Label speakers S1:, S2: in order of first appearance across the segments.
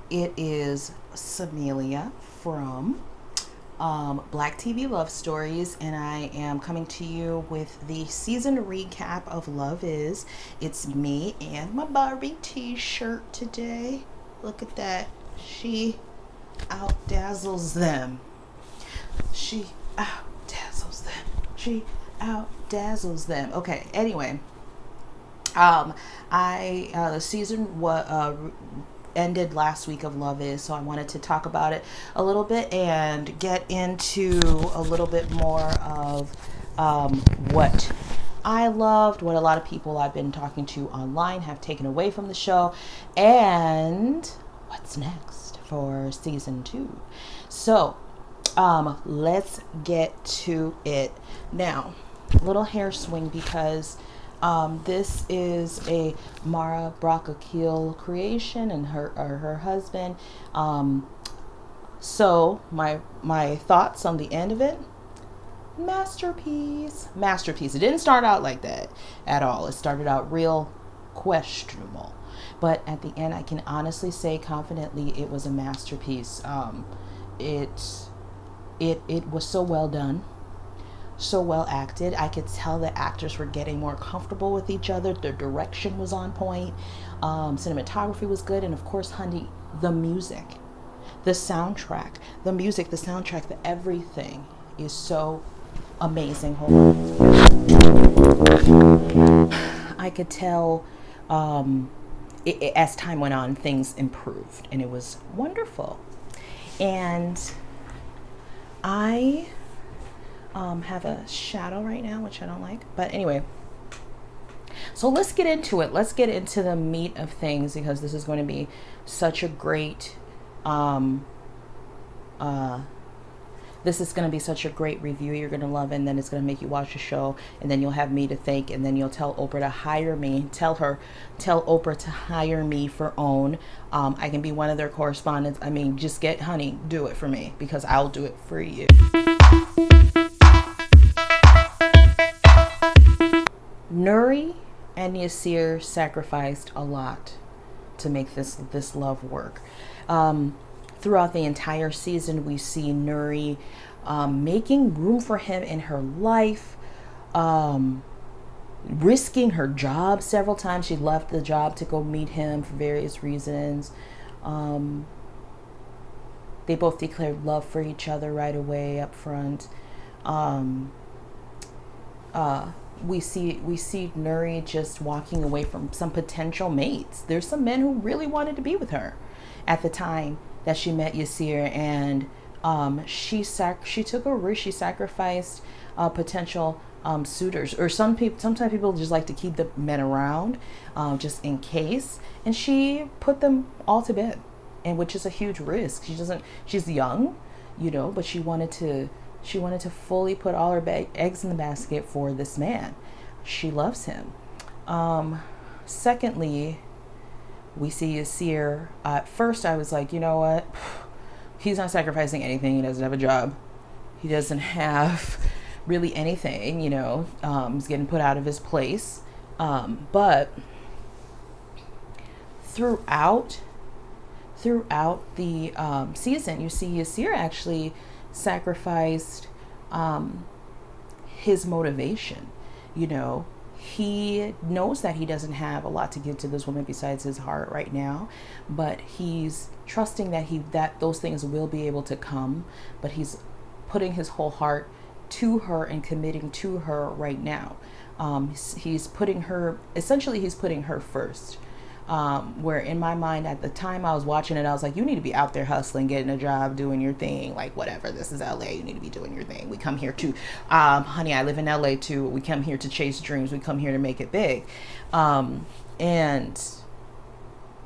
S1: It is Samelia from Black TV Love Stories, and I am coming to you with the season recap of Love Is. It's me and my Barbie t shirt today. Look at that. She outdazzles them. She outdazzles them. She outdazzles them. Okay, anyway. Um, the season ended last week of Love Is, so I wanted to talk about it a little bit and get into a little bit more of what I loved, what a lot of people I've been talking to online have taken away from the show, and what's next for season 2. So, let's get to it now. Little hair swing because this is a Mara Brock-Akil creation and her husband. So my thoughts on the end of it: masterpiece. It didn't start out like that at all. It started out real questionable, but at the end, I can honestly say confidently it was a masterpiece. It it was so well done, so well acted. I could tell the actors were getting more comfortable with each other. Their direction was on point. Cinematography was good. And of course, honey, the music, the soundtrack, the everything is so amazing. I could tell as time went on, things improved and it was wonderful. And I have a shadow right now, which I don't like. But anyway, so let's get into it. Let's get into the meat of things because this is going to be such a great, this is going to be such a great review. You're going to love it, and then it's going to make you watch the show, and then you'll have me to thank, and then you'll tell Oprah to hire me. Tell Oprah to hire me for OWN. I can be one of their correspondents. I mean, just honey, do it for me because I'll do it for you. Nuri and Yasir sacrificed a lot to make this love work. Throughout the entire season, we see Nuri making room for him in her life, risking her job several times. She left the job to go meet him for various reasons. They both declared love for each other right away up front. We see Nuri just walking away from some potential mates. There's some men who really wanted to be with her at the time that she met Yasir, and she took a risk. She sacrificed potential suitors, or sometimes people just like to keep the men around just in case, and she put them all to bed, and which is a huge risk. She's young, but she wanted to fully put all her eggs in the basket for this man. She loves him. Secondly, we see Yasir. At first, I was like, you know what? He's not sacrificing anything. He doesn't have a job. He doesn't have really anything, he's getting put out of his place. But throughout the season, you see Yasir actually sacrificed his motivation. He knows that he doesn't have a lot to give to this woman besides his heart right now, but he's trusting that those things will be able to come, but he's putting his whole heart to her and committing to her right now. He's putting her first. Where in my mind at the time I was watching it, I was like, you need to be out there hustling, getting a job, doing your thing, like whatever. This is LA. You need to be doing your thing. We come here to, honey, I live in LA too. We come here to chase dreams. We come here to make it big. And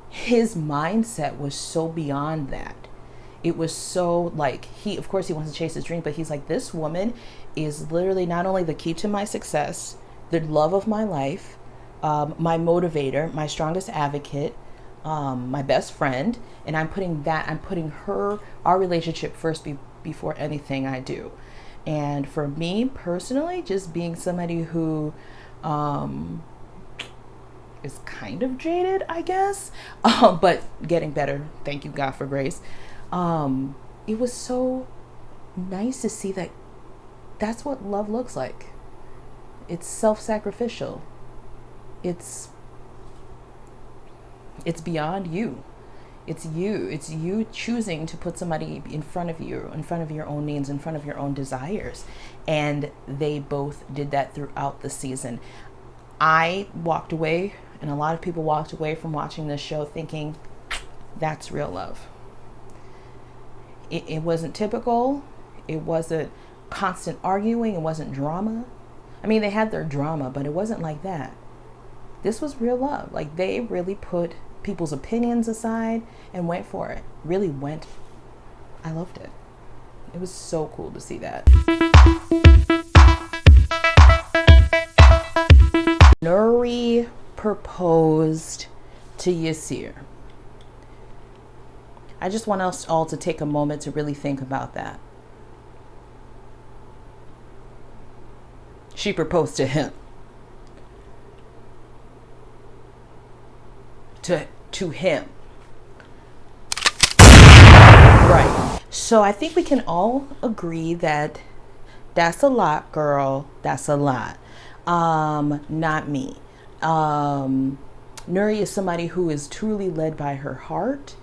S1: his mindset was so beyond that. It was so like, of course he wants to chase his dream, but he's like, this woman is literally not only the key to my success, the love of my life, my motivator, my strongest advocate, my best friend, and I'm putting our relationship first before anything I do. And for me personally, just being somebody who is kind of jaded, I guess, but getting better. Thank you, God, for grace. It was so nice to see that that's what love looks like. It's self-sacrificial. It's beyond you. It's you choosing to put somebody in front of you, in front of your own needs, in front of your own desires. And they both did that throughout the season. I walked away, and a lot of people walked away from watching this show thinking, that's real love. It wasn't typical. It wasn't constant arguing. It wasn't drama. I mean, they had their drama, but it wasn't like that. This was real love. Like, they really put people's opinions aside and went for it. Really went. I loved it. It was so cool to see that. Nuri proposed to Yasir. I just want us all to take a moment to really think about that. She proposed to him. To him. Right. So I think we can all agree that that's a lot, girl. That's a lot. Not me. Nuri is somebody who is truly led by her heart.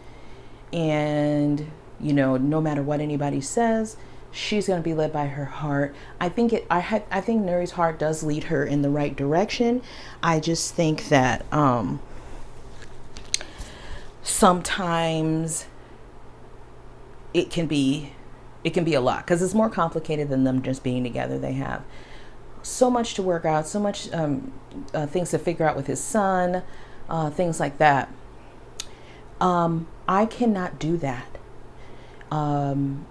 S1: And, you know, no matter what anybody says, she's going to be led by her heart. I think Nuri's heart does lead her in the right direction. I just think that sometimes it can be a lot, because it's more complicated than them just being together. They have so much to work out, so much things to figure out with his son, things like that. I cannot do that. And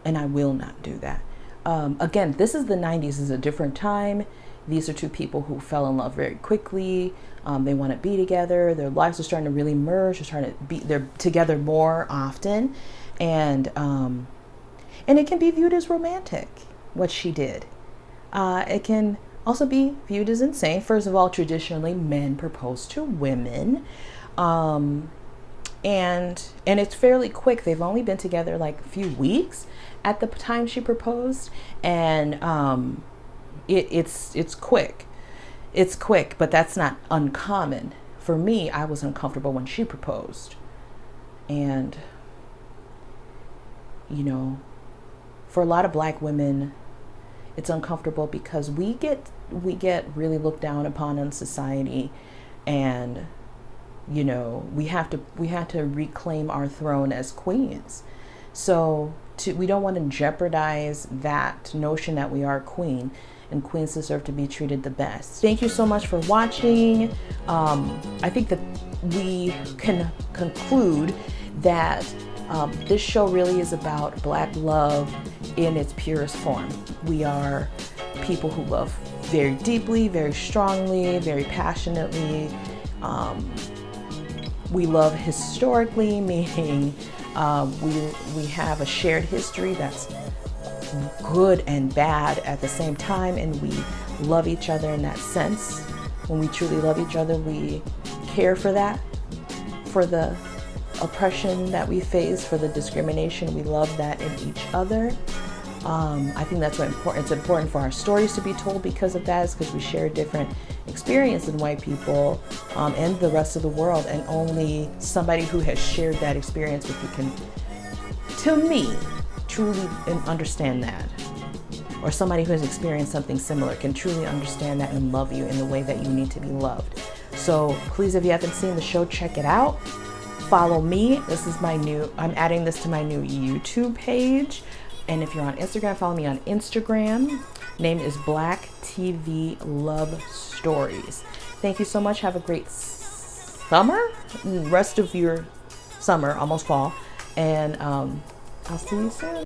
S1: I will not do that. Again, this is the 90s. This is a different time. These are two people who fell in love very quickly. They want to be together. Their lives are starting to really merge. They're together more often. And it can be viewed as romantic, what she did. It can also be viewed as insane. First of all, traditionally, men propose to women. And it's fairly quick. They've only been together like a few weeks at the time she proposed, and it's quick. It's quick, but that's not uncommon. For me, I was uncomfortable when she proposed, and you know, for a lot of Black women, it's uncomfortable because we get really looked down upon in society, and you know, we have to reclaim our throne as queens. So we don't want to jeopardize that notion that we are a queen, and queens deserve to be treated the best. Thank you so much for watching. I think that we can conclude that this show really is about Black love in its purest form. We are people who love very deeply, very strongly, very passionately. We love historically, meaning we have a shared history that's good and bad at the same time, and we love each other in that sense. When we truly love each other, we care for that, for the oppression that we face, for the discrimination. We love that in each other. I think that's what important. It's important for our stories to be told because of that, is because we share different experience than white people and the rest of the world, and only somebody who has shared that experience with you can, to me, truly understand that, or somebody who has experienced something similar can truly understand that and love you in the way that you need to be loved. So please, if you haven't seen the show, check it out. Follow me. I'm adding this to my new YouTube page. And if you're on Instagram, follow me on Instagram. Name is Black TV Love Stories. Thank you so much. Have a great summer, rest of your summer, almost fall. And I'll see you soon.